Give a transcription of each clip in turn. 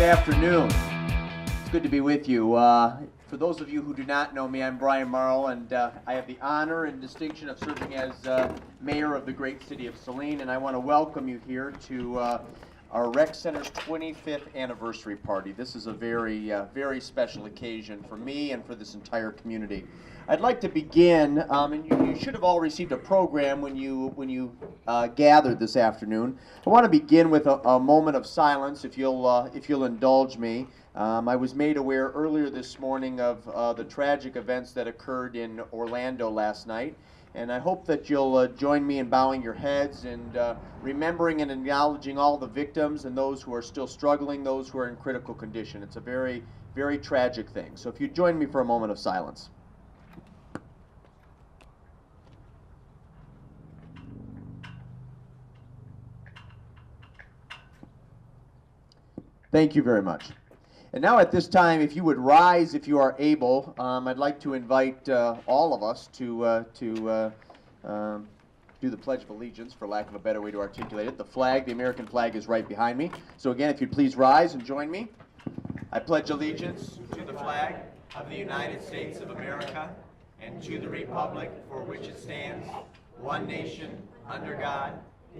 afternoon. It's good to be with you. For those of you who do not know me, I'm Brian Marl, and I have the honor and distinction of serving as mayor of the great city of Saline, and I want to welcome you here to our Rec Center's 25th anniversary party. This is a very, very special occasion for me and for this entire community. I'd like to begin, and you should have all received a program when you gathered this afternoon. I want to begin with a moment of silence, if you'll indulge me. I was made aware earlier this morning of the tragic events that occurred in Orlando last night, and I hope that you'll join me in bowing your heads and remembering and acknowledging all the victims and those who are still struggling, those who are in critical condition. It's a very, very tragic thing. So if you join me for a moment of silence. Thank you very much. And now at this time, if you would rise if you are able, I'd like to invite all of us to do the Pledge of Allegiance, for lack of a better way to articulate it. The flag, the American flag, is right behind me. So again, if you'd please rise and join me. I pledge allegiance to the flag of the United States of America and to the republic for which it stands, one nation, under God,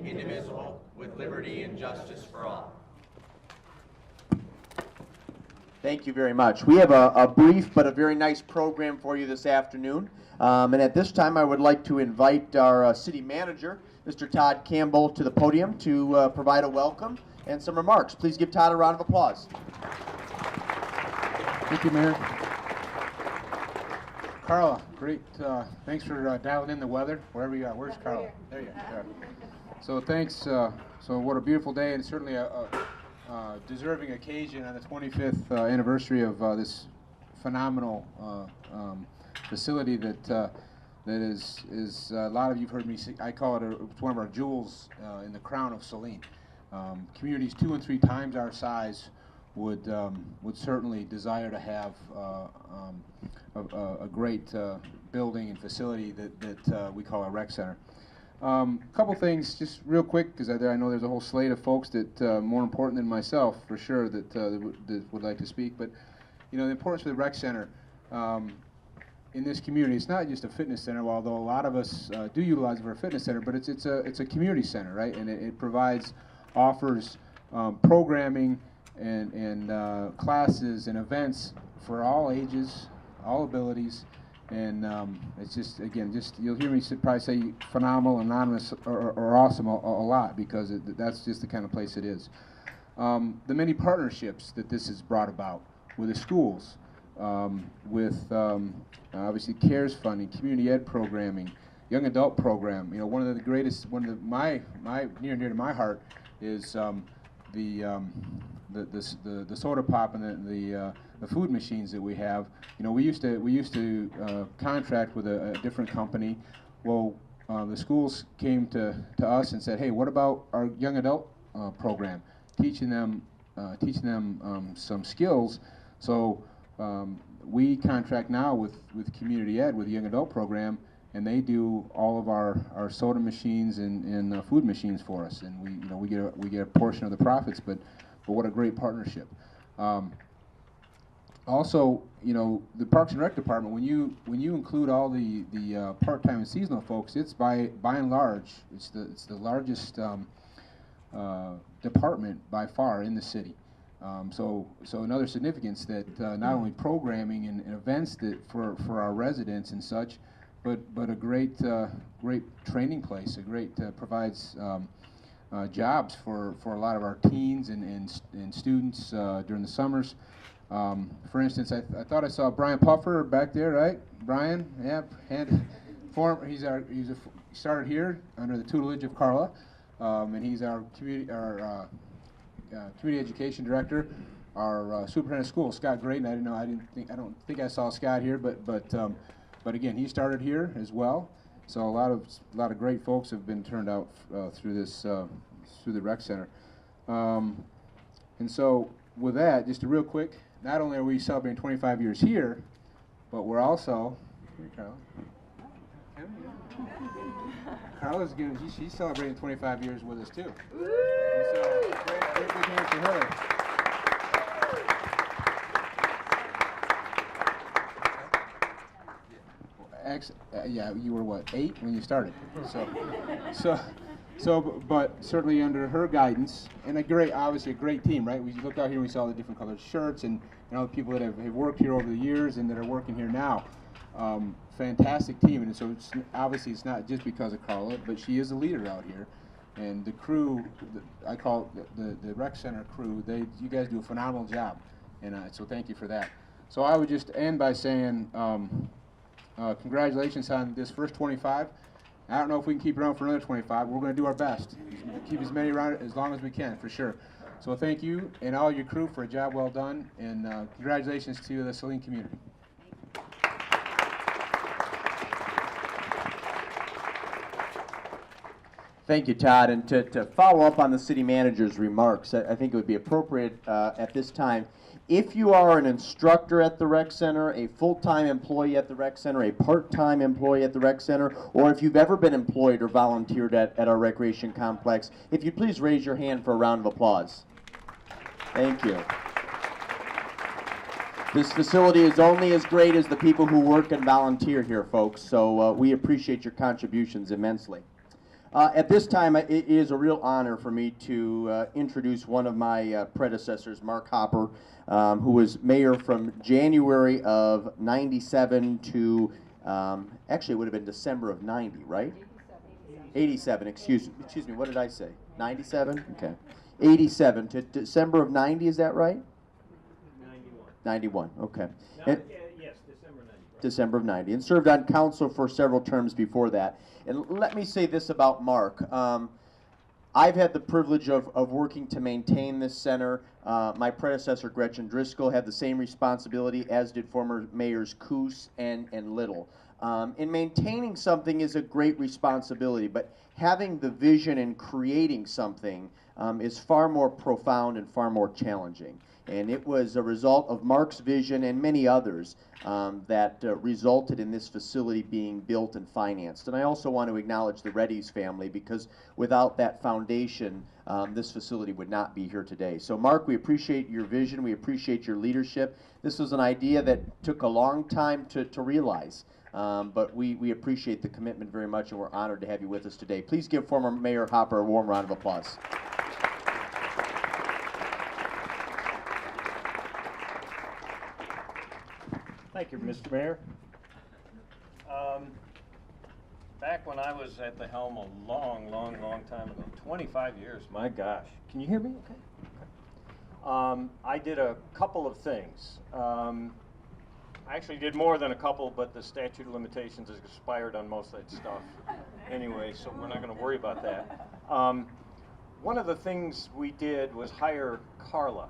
indivisible, with liberty and justice for all. Thank you very much. We have a brief but a very nice program for you this afternoon. And at this time, I would like to invite our city manager, Mr. Todd Campbell, to the podium to provide a welcome and some remarks. Please give Todd a round of applause. Thank you, Mayor. Carla, great. Thanks for dialing in the weather, wherever you are. Where's Carla? There you are. So thanks. So what a beautiful day, and certainly a deserving occasion on the 25th anniversary of this phenomenal facility that is a lot of you've heard me say, I call it it's one of our jewels in the crown of Saline. Communities 2 and 3 times our size would certainly desire to have a great building and facility that we call a rec center. Couple things, just real quick, because I know there's a whole slate of folks that more important than myself, for sure, that would like to speak. But you know, the importance of the rec center in this community. It's not just a fitness center, although a lot of us do utilize it for a fitness center. But it's a community center, right? And it offers programming and classes and events for all ages, all abilities. And it's just, again, you'll hear me probably say phenomenal, anonymous, or awesome a lot, because that's just the kind of place it is. The many partnerships that this has brought about with the schools, with obviously CARES funding, community ed programming, young adult program. You know, one of the greatest, my near and dear to my heart is the soda pop and the food machines that we have. You know, we used to contract with a different company. Well, the schools came to us and said, hey, what about our young adult program, teaching them some skills. So we contract now with community ed, with the young adult program, and they do all of our soda machines and food machines for us, and we get a portion of the profits. But what a great partnership. Also, you know, the Parks and Rec department, when you include all the part-time and seasonal folks, it's by and large it's the largest department by far in the city. So another significance that not only programming and events that for our residents and such, but a great training place. Provides jobs for a lot of our teens and students during the summers. For instance, I thought I saw Brian Puffer back there, right? Brian, yeah, he started here under the tutelage of Carla, and he's our community education director. Our superintendent of schools, Scott Grayton. I don't think I saw Scott here, but again, he started here as well. So a lot of great folks have been turned out through the rec center. And so with that, just a real quick, not only are we celebrating 25 years here, but we're also, here, Carla. Carla's she's celebrating 25 years with us too. And so, great big hand for her. Yeah, you were what, 8 when you started? But certainly under her guidance, and obviously a great team, right? We looked out here and we saw the different colored shirts and all the people that have worked here over the years and that are working here now. Fantastic team, and so obviously it's not just because of Carla, but she is a leader out here. And the crew, I call it the rec center crew, you guys do a phenomenal job, and so thank you for that. So I would just end by saying congratulations on this first 25. I don't know if we can keep around for another 25. We're going to do our best. Keep as many around as long as we can, for sure. So thank you and all your crew for a job well done, and congratulations to the Saline community. Thank you, Todd. And to follow up on the city manager's remarks, I think it would be appropriate at this time, if you are an instructor at the rec center, a full-time employee at the rec center, a part-time employee at the rec center, or if you've ever been employed or volunteered at our recreation complex, if you'd please raise your hand for a round of applause. Thank you. This facility is only as great as the people who work and volunteer here, folks, so we appreciate your contributions immensely. At this time, it is a real honor for me to introduce one of my predecessors, Mark Hopper, who was mayor from January of 97 to, actually it would have been December of 90, right? 87, excuse me, what did I say? 97? Okay. 87 to December of 90, is that right? 91, okay. Yes, December 90. December of 90, and served on council for several terms before that. And let me say this about Mark. I've had the privilege of working to maintain this center. My predecessor, Gretchen Driscoll, had the same responsibility, as did former mayors Coos and Little. And maintaining something is a great responsibility, but having the vision and creating something is far more profound and far more challenging. And it was a result of Mark's vision and many others that resulted in this facility being built and financed. And I also want to acknowledge the Reddy's family, because without that foundation, this facility would not be here today. So Mark, we appreciate your vision, we appreciate your leadership. This was an idea that took a long time to realize. But we appreciate the commitment very much, and we're honored to have you with us today. Please give former Mayor Hopper a warm round of applause. Thank you, Mr. Mayor. Back when I was at the helm a long time ago, 25 years, my gosh. Can you hear me okay? I did a couple of things. I actually did more than a couple, but the statute of limitations has expired on most of that stuff anyway, so we're not going to worry about that. One of the things we did was hire Carla.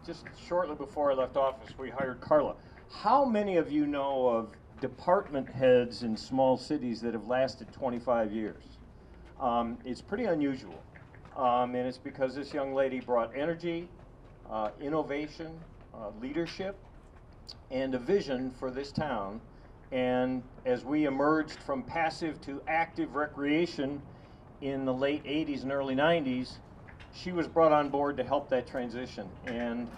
Just shortly before I left office, we hired Carla. How many of you know of department heads in small cities that have lasted 25 years? It's pretty unusual, and it's because this young lady brought energy, innovation, leadership, and a vision for this town. And as we emerged from passive to active recreation in the late 80s and early 90s, she was brought on board to help that transition, and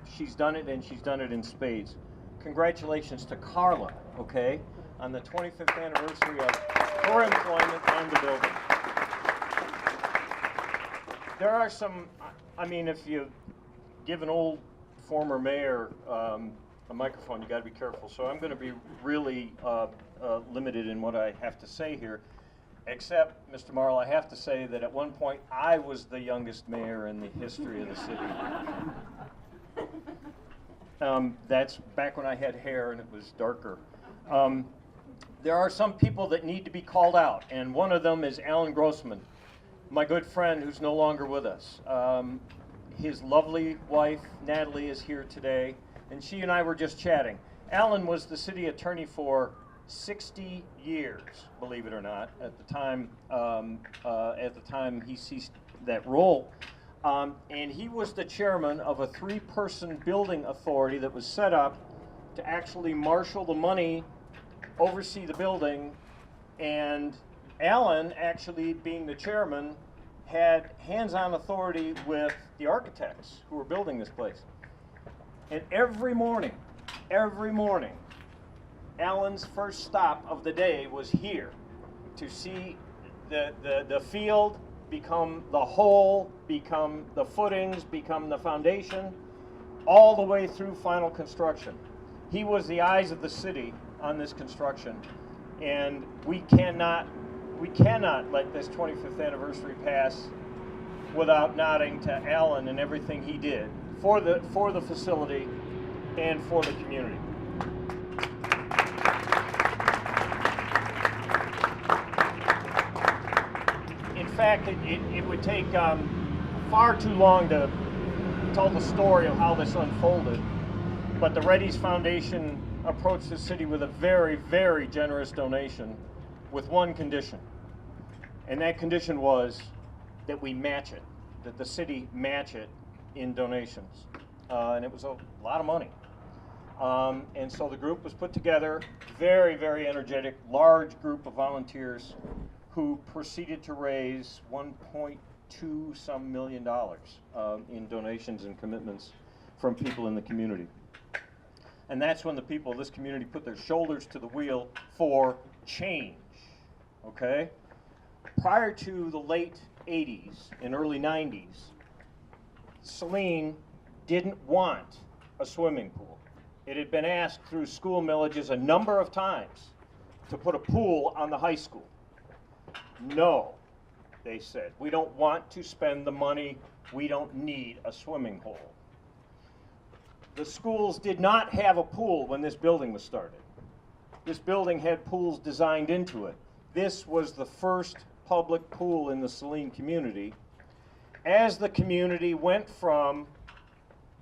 she's done it, and she's done it in spades. Congratulations to Carla, okay, on the 25th anniversary of her employment on the building. There are some, I mean, if you give an old former mayor a microphone, you got to be careful, so I'm going to be really limited in what I have to say here. Except, Mr. Marl, I have to say that at one point I was the youngest mayor in the history of the city. That's back when I had hair and it was darker. There are some people that need to be called out, and one of them is Alan Grossman, my good friend who's no longer with us. His lovely wife, Natalie, is here today, and she and I were just chatting. Alan was the city attorney for 60 years, believe it or not, at the time he ceased that role. And he was the chairman of a 3-person building authority that was set up to actually marshal the money, oversee the building, and Alan, actually being the chairman, had hands-on authority with the architects who were building this place. And every morning, Alan's first stop of the day was here to see the field become the whole, become the footings, become the foundation, all the way through final construction. He was the eyes of the city on this construction, and we cannot let this 25th anniversary pass without nodding to Alan and everything he did for the facility and for the community. In fact, it would take far too long to tell the story of how this unfolded, but the Reddy's Foundation approached the city with a very, very generous donation with one condition, and that condition was that we match it, that the city match it in donations, and it was a lot of money. And so the group was put together, very, very energetic, large group of volunteers who proceeded to raise $1.2 some million in donations and commitments from people in the community. And that's when the people of this community put their shoulders to the wheel for change, okay? Prior to the late 80s and early 90s, Saline didn't want a swimming pool. It had been asked through school millages a number of times to put a pool on the high school. No, they said, we don't want to spend the money, we don't need a swimming hole. The schools did not have a pool when this building was started. This building had pools designed into it. This was the first public pool in the Saline community. As the community went from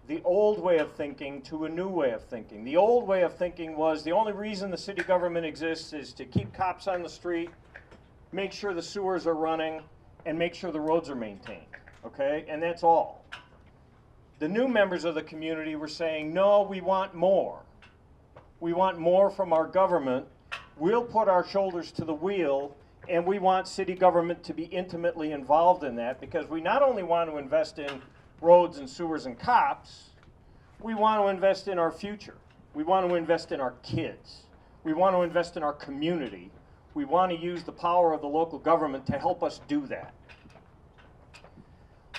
the old way of thinking to a new way of thinking. The old way of thinking was the only reason the city government exists is to keep cops on the street, make sure the sewers are running, and make sure the roads are maintained, okay? And that's all. The new members of the community were saying, no, we want more. We want more from our government. We'll put our shoulders to the wheel, and we want city government to be intimately involved in that, because we not only want to invest in roads and sewers and cops, we want to invest in our future. We want to invest in our kids. We want to invest in our community. We want to use the power of the local government to help us do that.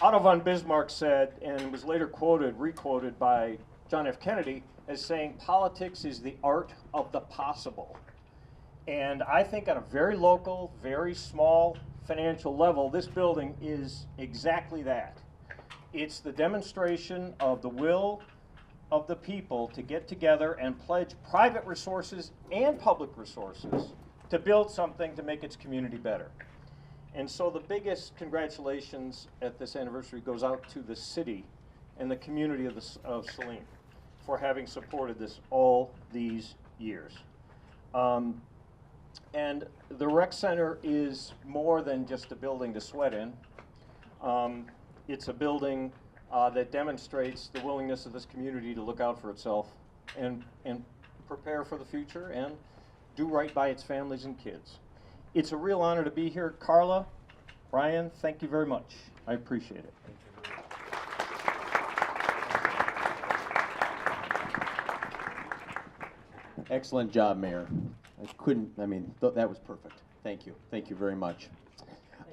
Otto von Bismarck said, and was later requoted by John F. Kennedy, as saying, politics is the art of the possible. And I think on a very local, very small financial level, this building is exactly that. It's the demonstration of the will of the people to get together and pledge private resources and public resources to build something to make its community better. And so the biggest congratulations at this anniversary goes out to the city and the community of Saline for having supported this all these years. And the rec center is more than just a building to sweat in. It's a building that demonstrates the willingness of this community to look out for itself and prepare for the future and do right by its families and kids. It's a real honor to be here. Carla, Brian, thank you very much. I appreciate it. Excellent job, Mayor. That was perfect. Thank you. Thank you very much.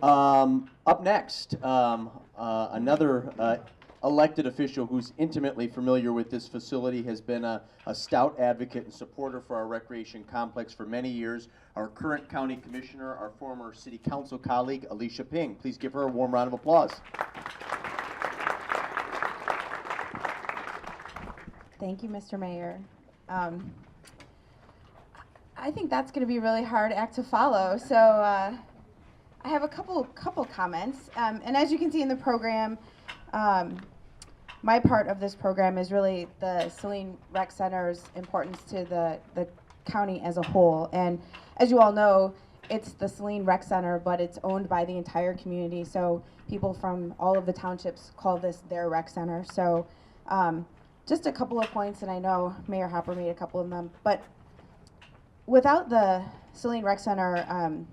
Up next, another elected official who's intimately familiar with this facility, has been a stout advocate and supporter for our recreation complex for many years. Our current county commissioner, our former city council colleague, Alicia Ping. Please give her a warm round of applause. Thank you, Mr. Mayor. I think that's going to be a really hard act to follow. So I have a couple comments. And as you can see in the program, my part of this program is really the Saline Rec Center's importance to the county as a whole. And as you all know, it's the Saline Rec Center, but it's owned by the entire community. So people from all of the townships call this their rec center. So just a couple of points, and I know Mayor Hopper made a couple of them, but without the Saline Rec Center,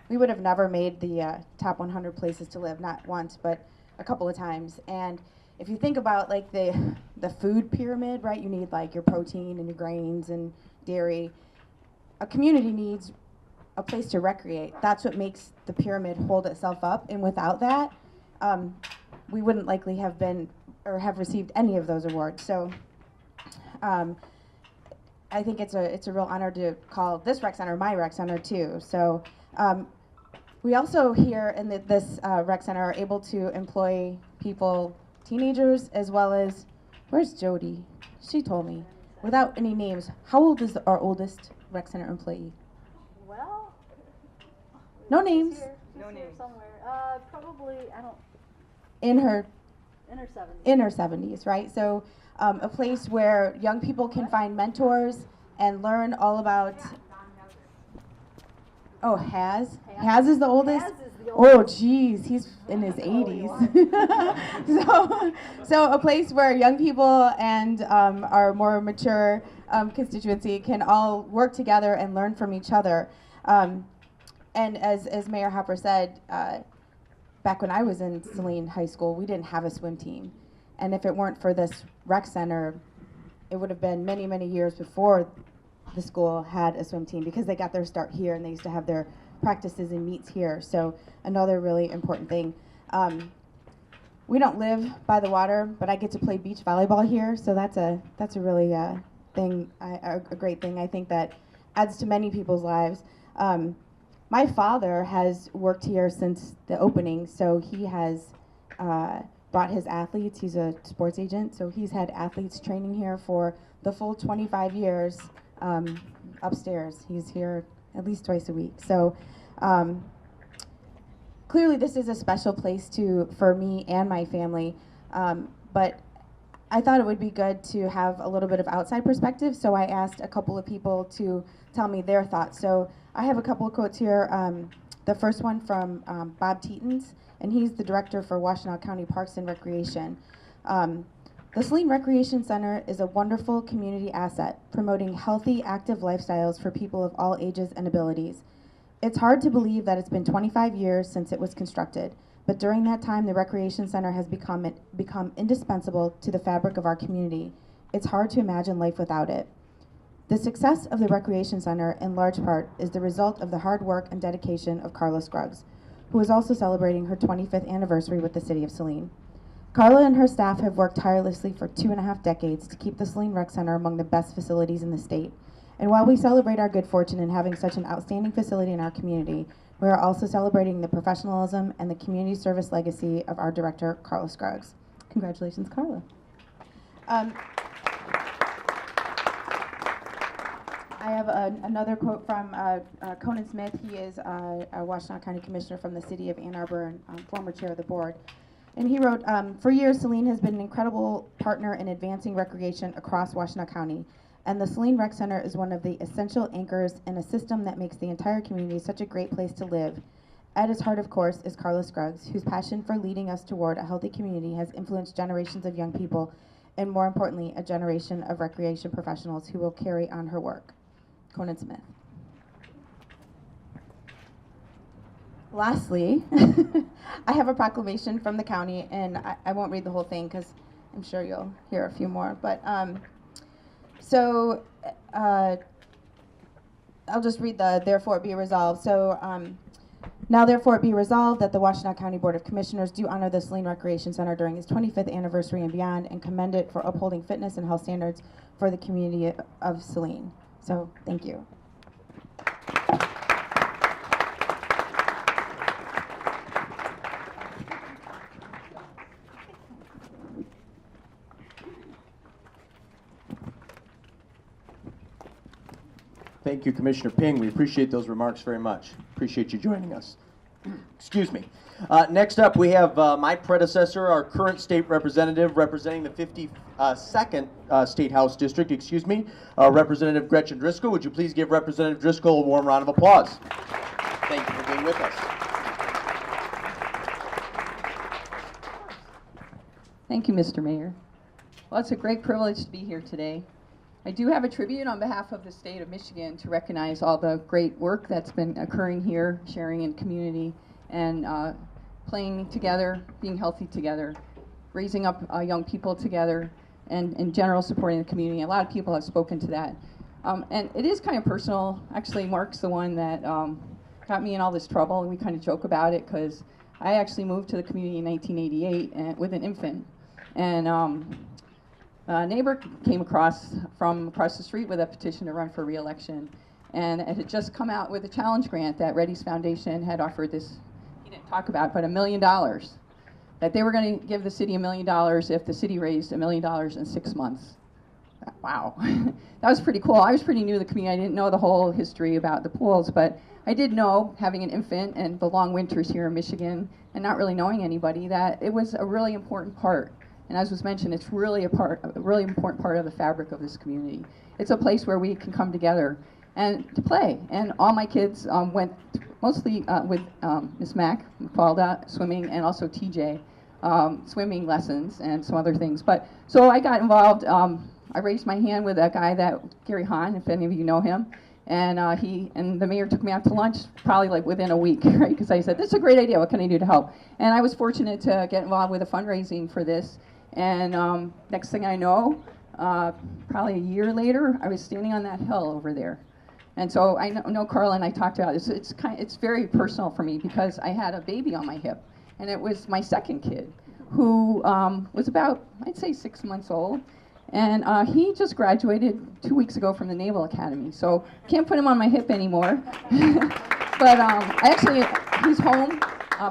we would have never made the top 100 places to live, not once, but a couple of times. And if you think about like the food pyramid, right, you need like your protein and your grains and dairy. a community needs a place to recreate. That's what makes the pyramid hold itself up, and without that, we wouldn't likely have been or have received any of those awards. So I think it's a real honor to call this rec center my rec center too. So we also here in this rec center are able to employ people, teenagers, as well as, where's Jody? She told me, without any names, how old is our oldest rec center employee? Well, No names. she's here somewhere. Probably, I don't, In her in her 70s. in her 70s, right? So a place where young people can find mentors and learn all about. Oh, Haz is the oldest. Haz is the Oh, oldest. geez, he's in his Holy 80s. so a place where young people and our more mature constituency can all work together and learn from each other. And as Mayor Hopper said, back when I was in Saline High School, we didn't have a swim team. And if it weren't for this rec center, it would have been many, many years before the school had a swim team, because they got their start here and they used to have their practices and meets here. So another really important thing. We don't live by the water, but I get to play beach volleyball here, so that's a really a great thing. I think that adds to many people's lives. My father has worked here since the opening, so he has brought his athletes. He's a sports agent, so he's had athletes training here for the full 25 years upstairs. He's here at least twice a week. So clearly this is a special place for me and my family, but I thought it would be good to have a little bit of outside perspective, so I asked a couple of people to tell me their thoughts. So I have a couple of quotes here. The first one from Bob Teetons, and he's the director for Washtenaw County Parks and Recreation. The Saline Recreation Center is a wonderful community asset, promoting healthy, active lifestyles for people of all ages and abilities. It's hard to believe that it's been 25 years since it was constructed, but during that time, the Recreation Center has become indispensable to the fabric of our community. It's hard to imagine life without it. The success of the Recreation Center, in large part, is the result of the hard work and dedication of Carla Scruggs, who is also celebrating her 25th anniversary with the City of Saline. Carla and her staff have worked tirelessly for 2.5 decades to keep the Saline Rec Center among the best facilities in the state. And while we celebrate our good fortune in having such an outstanding facility in our community, we are also celebrating the professionalism and the community service legacy of our director, Carla Scruggs. Congratulations, Carla. I have another quote from Conan Smith. He is a Washtenaw County Commissioner from the City of Ann Arbor and former chair of the board. And he wrote, for years, Saline has been an incredible partner in advancing recreation across Washtenaw County. And the Saline Rec Center is one of the essential anchors in a system that makes the entire community such a great place to live. At its heart, of course, is Carla Scruggs, whose passion for leading us toward a healthy community has influenced generations of young people, and more importantly, a generation of recreation professionals who will carry on her work. Conan Smith. Lastly, I have a proclamation from the county, and I won't read the whole thing because I'm sure you'll hear a few more. But I'll just read the therefore it be resolved. So now therefore it be resolved that the Washtenaw County Board of Commissioners do honor the Saline Recreation Center during its 25th anniversary and beyond, and commend it for upholding fitness and health standards for the community of Saline. So thank you. Thank you, Commissioner Ping. We appreciate those remarks very much. Appreciate you joining us. Excuse me. Next up, we have my predecessor, our current state representative, representing the 52nd State House District, Representative Gretchen Driscoll. Would you please give Representative Driscoll a warm round of applause? Thank you for being with us. Thank you, Mr. Mayor. Well, it's a great privilege to be here today. I do have a tribute on behalf of the state of Michigan to recognize all the great work that's been occurring here, sharing in community, and playing together, being healthy together, raising up young people together, and in general supporting the community. A lot of people have spoken to that. And it is kind of personal. Actually, Mark's the one that got me in all this trouble, and we kind of joke about it because I actually moved to the community in 1988 with an infant. And a neighbor came from across the street with a petition to run for re-election. And it had just come out with a challenge grant that Reddy's Foundation had offered this, he didn't talk about, but $1 million. That they were going to give the city $1 million if the city raised $1 million in 6 months. Wow, that was pretty cool. I was pretty new to the community. I didn't know the whole history about the pools, but I did know, having an infant and the long winters here in Michigan and not really knowing anybody, that it was a really important part. And as was mentioned, it's really a really important part of the fabric of this community. It's a place where we can come together and to play. And all my kids went mostly with Miss Mack, Mafalda, swimming, and also TJ, swimming lessons and some other things. But so I got involved. I raised my hand with a guy Gary Hahn, if any of you know him, and the mayor took me out to lunch probably like within a week, right? Because I said, this is a great idea, what can I do to help? And I was fortunate to get involved with the fundraising for this, and next thing I know, probably a year later, I was standing on that hill over there. And so I know Carla and I talked about this. It's very personal for me because I had a baby on my hip, and it was my second kid, who was about, I'd say, 6 months old. And he just graduated 2 weeks ago from the Naval Academy, so can't put him on my hip anymore. But he's home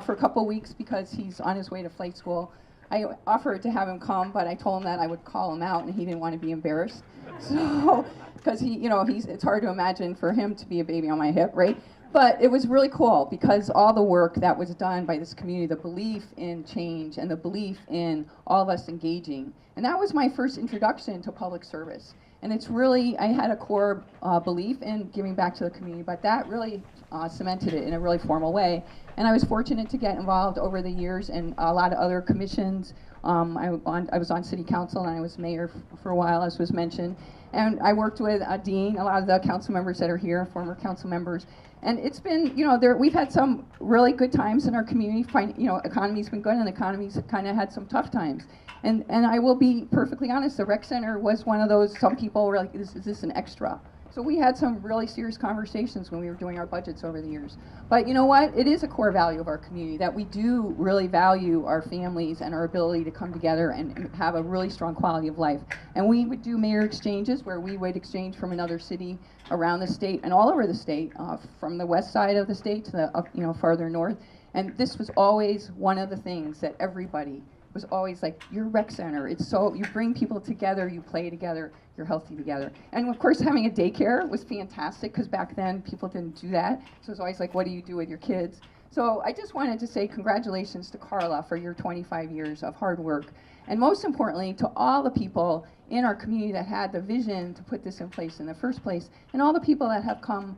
for a couple weeks because he's on his way to flight school. I offered to have him come, but I told him that I would call him out, and he didn't want to be embarrassed. So, because it's hard to imagine for him to be a baby on my hip, right? But it was really cool because all the work that was done by this community, the belief in change and the belief in all of us engaging. And that was my first introduction to public service. And it's really, I had a core belief in giving back to the community, but that really cemented it in a really formal way. And I was fortunate to get involved over the years in a lot of other commissions. I was on city council and I was mayor for a while, as was mentioned. And I worked with Dean, a lot of the council members that are here, former council members. And it's been, we've had some really good times in our community. Economy's been good, and the economy's kind of had some tough times. And I will be perfectly honest, the rec center was one of those, some people were like, is this an extra? So we had some really serious conversations when we were doing our budgets over the years. But you know what? It is a core value of our community that we do really value our families and our ability to come together and have a really strong quality of life. And we would do mayor exchanges where we would exchange from another city around the state and all over the state, from the west side of the state to the farther north. And this was always one of the things that everybody was always like, your rec center, it's so, you bring people together, you play together, you're healthy together. And of course, having a daycare was fantastic because back then people didn't do that. So it was always like, what do you do with your kids? So I just wanted to say congratulations to Carla for your 25 years of hard work. And most importantly, to all the people in our community that had the vision to put this in place in the first place, and all the people that have come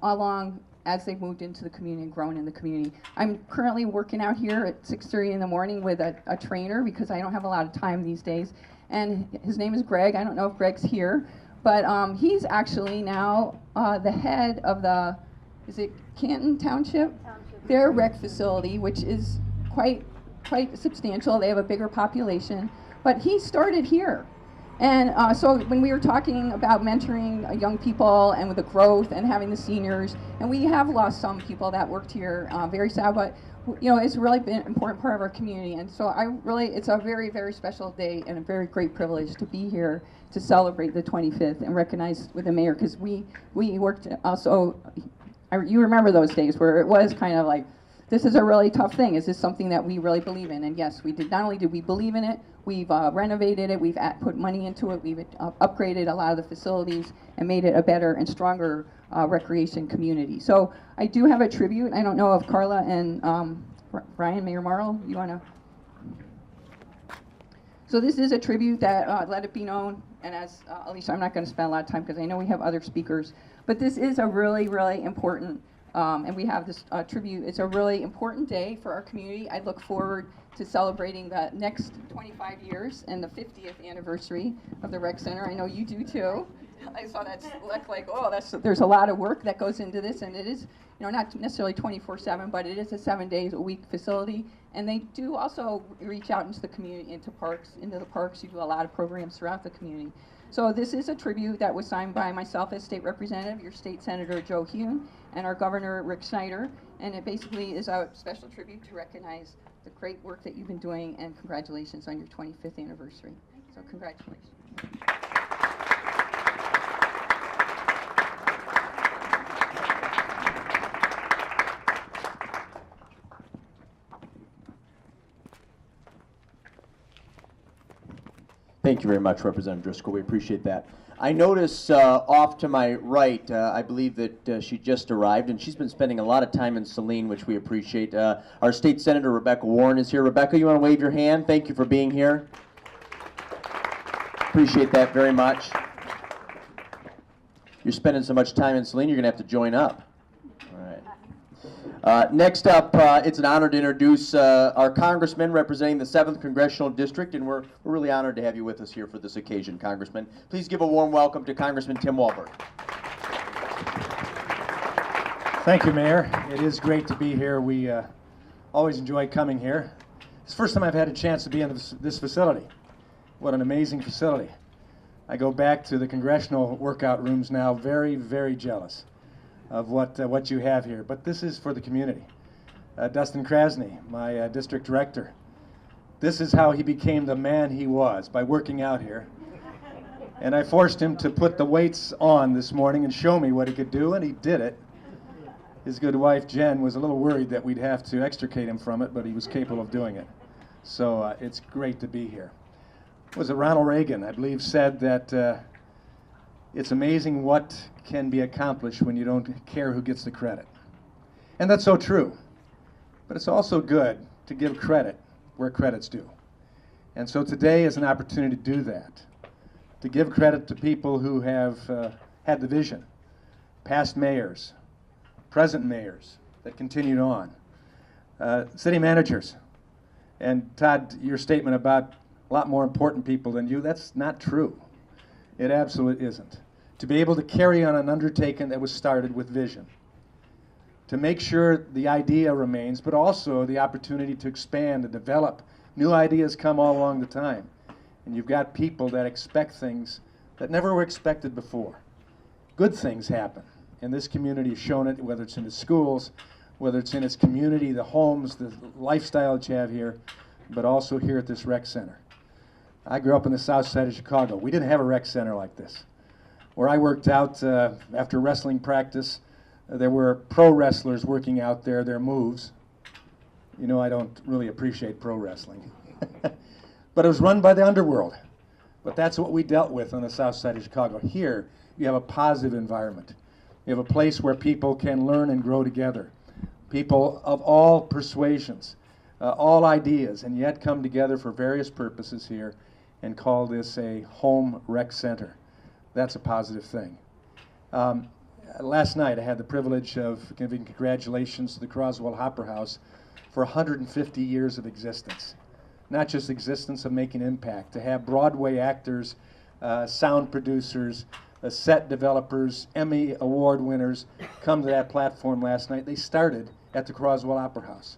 along as they've moved into the community and grown in the community. I'm currently working out here at 6:30 in the morning with a trainer because I don't have a lot of time these days. And his name is Greg. I don't know if Greg's here, but he's actually now the head of the, is it Canton Township? Their rec facility, which is quite substantial. They have a bigger population, but he started here. And so when we were talking about mentoring young people and with the growth and having the seniors, and we have lost some people that worked here, very sad, but it's really been an important part of our community. And so it's a very, very special day and a very great privilege to be here to celebrate the 25th and recognize with the mayor, because we worked also, you remember those days where it was kind of like, this is a really tough thing. Is this something that we really believe in? And yes, we did. Not only did we believe in it, we've renovated it, we've put money into it, we've upgraded a lot of the facilities and made it a better and stronger recreation community. So I do have a tribute. I don't know if Carla and Brian, Mayor Marl, you want to? So this is a tribute that let it be known. And as Alicia, I'm not going to spend a lot of time because I know we have other speakers, but this is a really, really important and we have this tribute. It's a really important day for our community. I look forward to celebrating the next 25 years and the 50th anniversary of the rec center. I know you do too. I saw that look like, oh, there's a lot of work that goes into this, and it is, not necessarily 24/7, but it is a 7 days a week facility. And they do also reach out into the community, into the parks. You do a lot of programs throughout the community. So this is a tribute that was signed by myself as state representative, your state senator Joe Hune, and our governor Rick Snyder, and it basically is a special tribute to recognize the great work that you've been doing, and congratulations on your 25th anniversary. So congratulations. Thank you very much, Representative Driscoll. We appreciate that. I notice off to my right, I believe that she just arrived, and she's been spending a lot of time in Saline, which we appreciate. Our State Senator Rebecca Warren is here. Rebecca, you want to wave your hand? Thank you for being here. Appreciate that very much. You're spending so much time in Saline, you're going to have to join up. All right. Next up, it's an honor to introduce our congressman representing the 7th Congressional District, and we're really honored to have you with us here for this occasion, Congressman. Please give a warm welcome to Congressman Tim Walberg. Thank you, Mayor. It is great to be here. We always enjoy coming here. It's the first time I've had a chance to be in this facility. What an amazing facility. I go back to the congressional workout rooms now, very, very jealous of what you have here. But this is for the community. Dustin Krasny, my district director, this is how he became the man he was, by working out here. And I forced him to put the weights on this morning and show me what he could do, and he did it. His good wife, Jen, was a little worried that we'd have to extricate him from it, but he was capable of doing it. So it's great to be here. Was it Ronald Reagan, I believe, said that it's amazing what can be accomplished when you don't care who gets the credit. And that's so true. But it's also good to give credit where credit's due. And so today is an opportunity to do that, to give credit to people who have had the vision, past mayors, present mayors that continued on, city managers. And Todd, your statement about a lot more important people than you, that's not true. It absolutely isn't. To be able to carry on an undertaking that was started with vision, to make sure the idea remains, but also the opportunity to expand and develop. New ideas come all along the time. And you've got people that expect things that never were expected before. Good things happen. And this community has shown it, whether it's in the schools, whether it's in its community, the homes, the lifestyle that you have here, but also here at this rec center. I grew up in the south side of Chicago. We didn't have a rec center like this. Where I worked out after wrestling practice, there were pro wrestlers working out there, their moves. You know, I don't really appreciate pro wrestling. But it was run by the underworld. But that's what we dealt with on the south side of Chicago. Here, you have a positive environment. You have a place where people can learn and grow together. People of all persuasions, all ideas, and yet come together for various purposes here and call this a home rec center. That's a positive thing. Last night I had the privilege of giving congratulations to the Croswell Hopper House for 150 years of existence. Not just existence, of making impact. To have Broadway actors, sound producers, set developers, Emmy Award winners come to that platform last night. They started at the Croswell Opera House.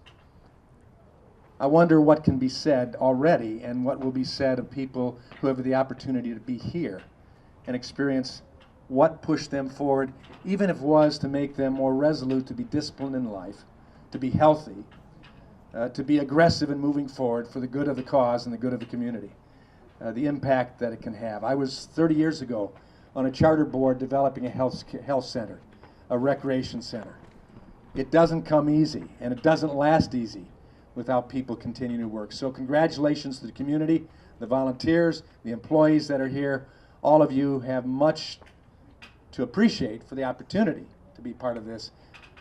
I wonder what can be said already and what will be said of people who have the opportunity to be here and experience what pushed them forward, even if it was to make them more resolute, to be disciplined in life, to be healthy, to be aggressive in moving forward for the good of the cause and the good of the community, the impact that it can have. I was 30 years ago on a charter board developing a health center, a recreation center. It doesn't come easy, and it doesn't last easy without people continuing to work. So congratulations to the community, the volunteers, the employees that are here. All of you have much to appreciate for the opportunity to be part of this,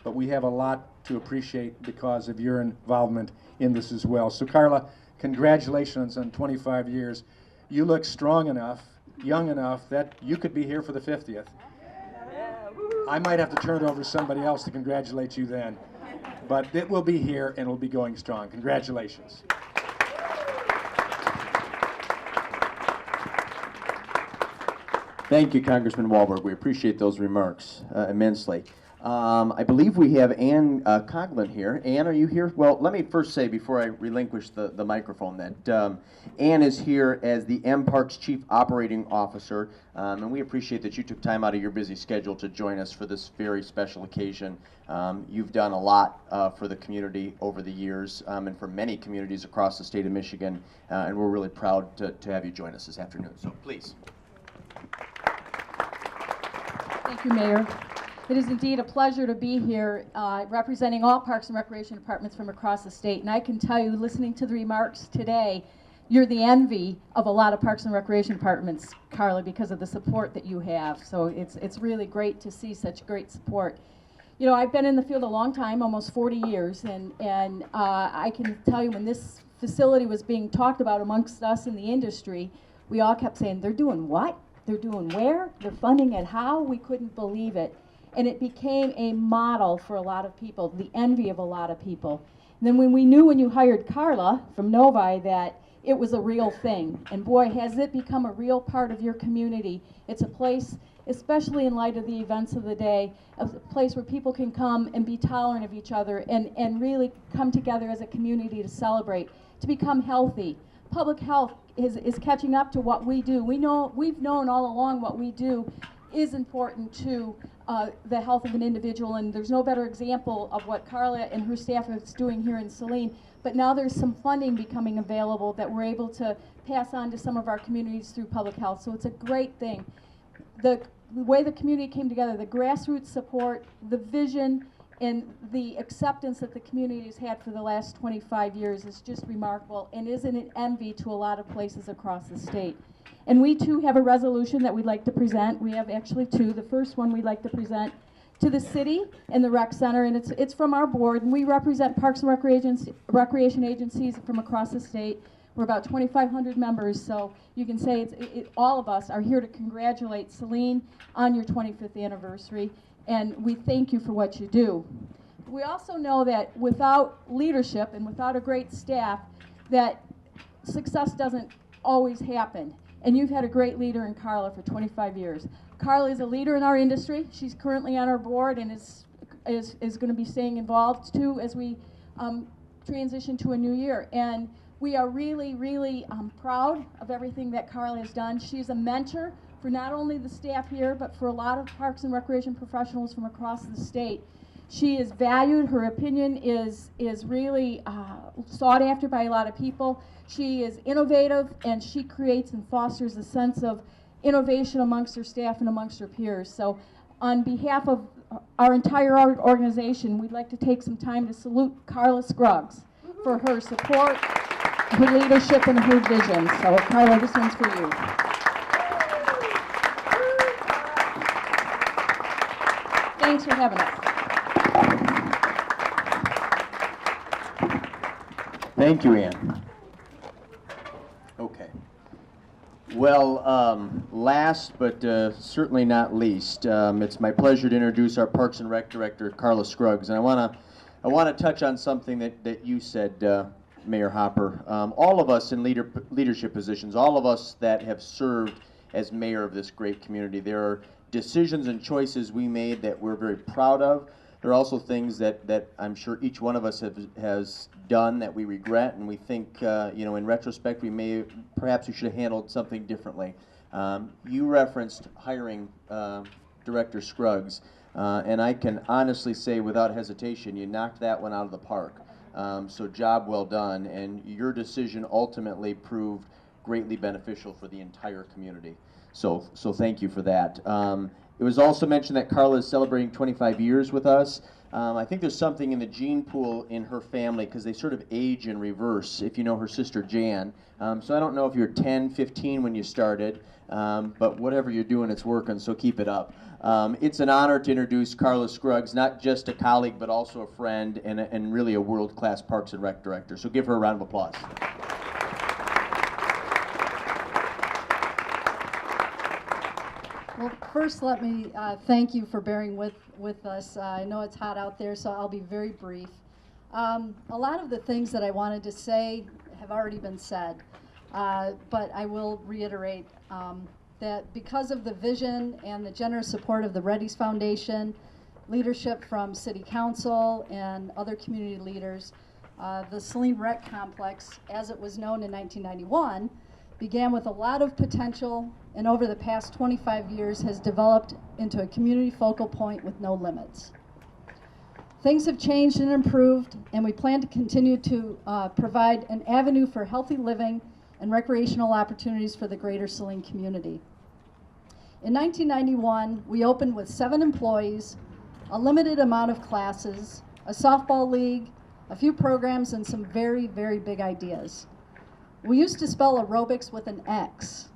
but we have a lot to appreciate because of your involvement in this as well. So Carla, congratulations on 25 years. You look strong enough, young enough, that you could be here for the 50th. I might have to turn it over to somebody else to congratulate you then, but it will be here and it will be going strong. Congratulations. Thank you, Congressman Wahlberg. We appreciate those remarks immensely. I believe we have Ann Coughlin here. Ann, are you here? Well, let me first say, before I relinquish the microphone, that Ann is here as the M-Parks Chief Operating Officer, and we appreciate that you took time out of your busy schedule to join us for this very special occasion. You've done a lot for the community over the years, and for many communities across the state of Michigan, and we're really proud to have you join us this afternoon. So please. Thank you, Mayor. It is indeed a pleasure to be here representing all Parks and Recreation departments from across the state. And I can tell you, listening to the remarks today, you're the envy of a lot of Parks and Recreation departments, Carla, because of the support that you have. So it's really great to see such great support. You know, I've been in the field a long time, almost 40 years, and I can tell you when this facility was being talked about amongst us in the industry, we all kept saying, they're doing what? They're doing where? They're funding it how? We couldn't believe it. And it became a model for a lot of people, the envy of a lot of people. And then when we knew when you hired Carla from Novi that it was a real thing. And boy, has it become a real part of your community. It's a place, especially in light of the events of the day, a place where people can come and be tolerant of each other and really come together as a community to celebrate, to become healthy. Public health is catching up to what we do. We've known all along what we do is important to the health of an individual, and there's no better example of what Carla and her staff is doing here in Saline. But now there's some funding becoming available that we're able to pass on to some of our communities through public health. So it's a great thing. The way the community came together, the grassroots support, the vision, and the acceptance that the community has had for the last 25 years is just remarkable and is an envy to a lot of places across the state. And we too have a resolution that we'd like to present. We have actually two. The first one we'd like to present to the city and the rec center, and it's from our board, and we represent parks and recreation agencies from across the state. We're about 2,500 members, so you can say all of us are here to congratulate Saline on your 25th anniversary, and we thank you for what you do. We also know that without leadership and without a great staff, that success doesn't always happen. And you've had a great leader in Carla for 25 years. Carla is a leader in our industry. She's currently on our board and is going to be staying involved too as we transition to a new year. And we are really, really proud of everything that Carla has done. She's a mentor for not only the staff here, but for a lot of parks and recreation professionals from across the state. She is valued. Her opinion is really sought after by a lot of people. She is innovative, and she creates and fosters a sense of innovation amongst her staff and amongst her peers. So on behalf of our entire organization, we'd like to take some time to salute Carla Scruggs for her support, her leadership, and her vision. So Carla, this one's for you. Thanks for having us. Thank you, Ann. Okay. Well, last but certainly not least, it's my pleasure to introduce our Parks and Rec Director, Carla Scruggs. And I want to touch on something that you said, Mayor Hopper. All of us in leadership positions, all of us that have served as mayor of this great community, there are decisions and choices we made that we're very proud of. There are also things that I'm sure each one of us has done that we regret, and we think, in retrospect, perhaps we should have handled something differently. You referenced hiring Director Scruggs, and I can honestly say without hesitation, you knocked that one out of the park. So job well done, and your decision ultimately proved greatly beneficial for the entire community. So thank you for that. It was also mentioned that Carla is celebrating 25 years with us. I think there's something in the gene pool in her family because they sort of age in reverse, if you know her sister Jan. So I don't know if you're 10, 15 when you started, but whatever you're doing, it's working, so keep it up. It's an honor to introduce Carla Scruggs, not just a colleague, but also a friend and really a world-class Parks and Rec director. So give her a round of applause. Well, first let me thank you for bearing with us. I know it's hot out there, so I'll be very brief. A lot of the things that I wanted to say have already been said, but I will reiterate that because of the vision and the generous support of the Reddy's Foundation, leadership from City Council and other community leaders, the Saline Rec Complex, as it was known in 1991, began with a lot of potential and over the past 25 years has developed into a community focal point with no limits. Things have changed and improved, and we plan to continue to provide an avenue for healthy living and recreational opportunities for the greater Saline community. In 1991, we opened with 7 employees, a limited amount of classes, a softball league, a few programs, and some very, very big ideas. We used to spell aerobics with an X.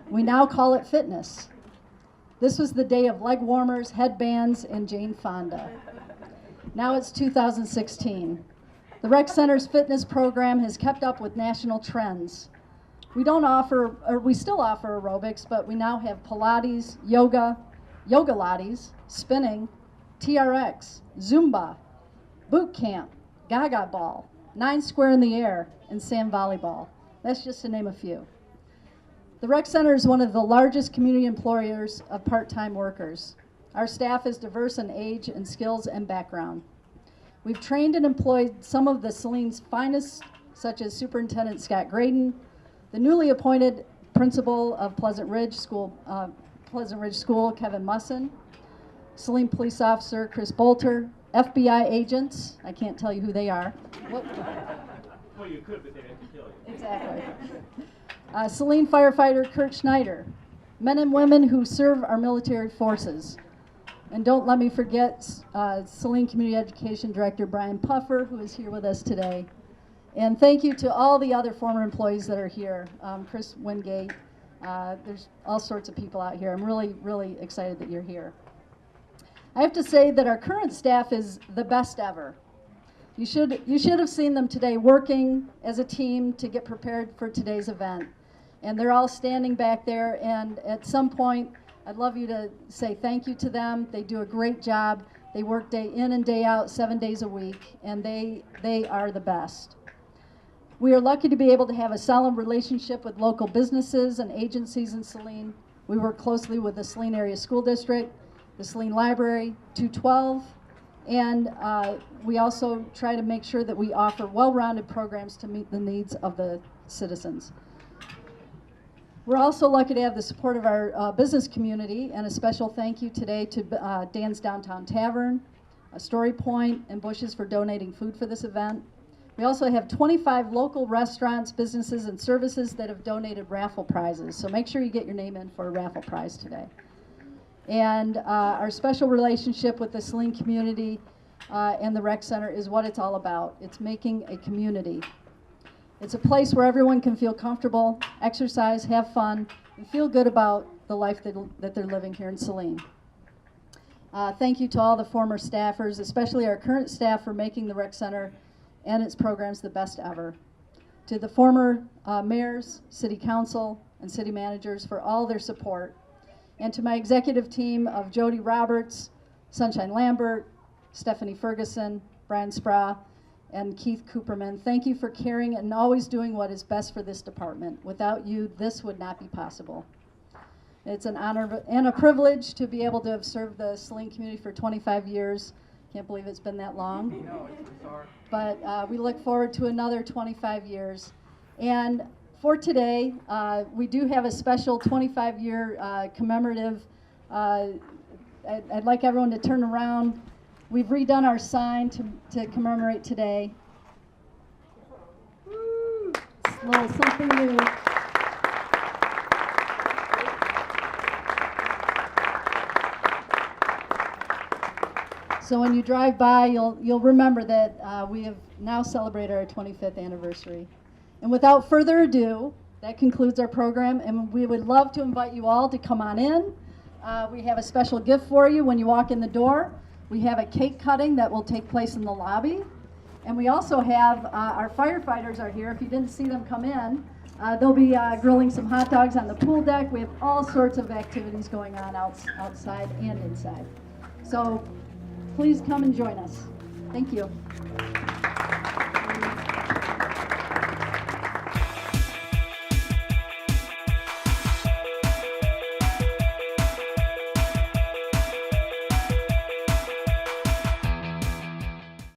We now call it fitness. This was the day of leg warmers, headbands, and Jane Fonda. Now it's 2016. The Rec Center's fitness program has kept up with national trends. We still offer aerobics, but we now have Pilates, yoga Lattes, spinning, TRX, Zumba, boot camp, Gaga ball, 9 square in the air, and sand volleyball. That's just to name a few. The Rec Center is one of the largest community employers of part-time workers. Our staff is diverse in age and skills and background. We've trained and employed some of the Saline's finest, such as Superintendent Scott Graydon, the newly appointed principal of Pleasant Ridge School, Kevin Musson, Saline Police Officer Chris Bolter, FBI agents, I can't tell you who they are. Well, you could, but they'd have to kill you. Exactly. Saline firefighter Kurt Schneider, men and women who serve our military forces. And don't let me forget Saline Community Education Director Brian Puffer, who is here with us today. And thank you to all the other former employees that are here. Chris Wingate, there's all sorts of people out here. I'm really, really excited that you're here. I have to say that our current staff is the best ever. You should have seen them today working as a team to get prepared for today's event. And they're all standing back there, and at some point, I'd love you to say thank you to them. They do a great job. They work day in and day out, 7 days a week, and they are the best. We are lucky to be able to have a solid relationship with local businesses and agencies in Saline. We work closely with the Saline Area School District, the Saline Library, 212, and we also try to make sure that we offer well-rounded programs to meet the needs of the citizens. We're also lucky to have the support of our business community, and a special thank you today to Dan's Downtown Tavern, Story Point, and Bush's for donating food for this event. We also have 25 local restaurants, businesses, and services that have donated raffle prizes, so make sure you get your name in for a raffle prize today. And our special relationship with the Saline community and the Rec Center is what it's all about. It's making a community. It's a place where everyone can feel comfortable, exercise, have fun, and feel good about the life that they're living here in Saline. Thank you to all the former staffers, especially our current staff, for making the Rec Center and its programs the best ever. To the former mayors, city council, and city managers for all their support. And to my executive team of Jody Roberts, Sunshine Lambert, Stephanie Ferguson, Brian Spra, and Keith Cooperman, thank you for caring and always doing what is best for this department. Without you, this would not be possible. It's an honor and a privilege to be able to have served the Saline community for 25 years. Can't believe it's been that long. But we look forward to another 25 years. And for today, we do have a special 25-year commemorative. I'd like everyone to turn around. We've redone our sign to commemorate today. It's a little something new. So when you drive by, you'll remember that we have now celebrated our 25th anniversary. And without further ado, that concludes our program, and we would love to invite you all to come on in. We have a special gift for you when you walk in the door. We have a cake cutting that will take place in the lobby. And we also have our firefighters are here. If you didn't see them come in, they'll be grilling some hot dogs on the pool deck. We have all sorts of activities going on outside and inside. So please come and join us. Thank you.